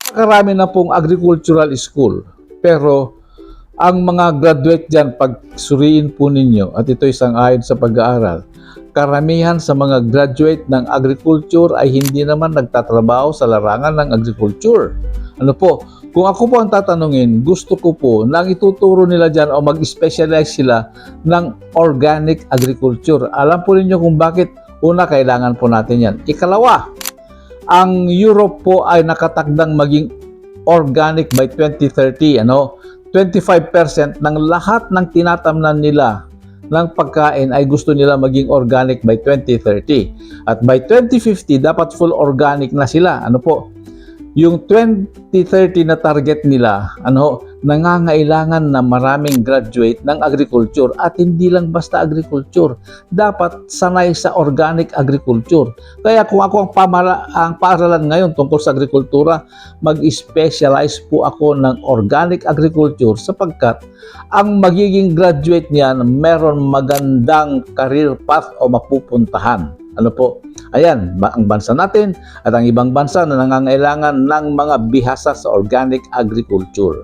Karami na pong agricultural school, pero ang mga graduate dyan, pag suriin po ninyo, at ito isang ayon sa pag-aaral, karamihan sa mga graduate ng agriculture ay hindi naman nagtatrabaho sa larangan ng agriculture. Ano po, kung ako po ang tatanungin, gusto ko po na ituturo nila dyan o mag-specialize sila ng organic agriculture. Alam po ninyo kung bakit. Una, kailangan po natin yan. Ikalawa, ang Europe po ay nakatakdang maging organic by 2030. 25% ng lahat ng tinatamnan nila ng pagkain ay gusto nila maging organic by 2030. At by 2050, dapat full organic na sila. Ano po? Yung 2030 na target nila, nangangailangan na maraming graduate ng agriculture at hindi lang basta agriculture. Dapat sanay sa organic agriculture. Kaya kung ako ang paaralan ngayon tungkol sa agrikultura, mag-specialize po ako ng organic agriculture sapagkat ang magiging graduate niyan meron magandang career path o mapupuntahan. Ano po? Ayan, ang bansa natin at ang ibang bansa na nangangailangan ng mga bihasa sa organic agriculture.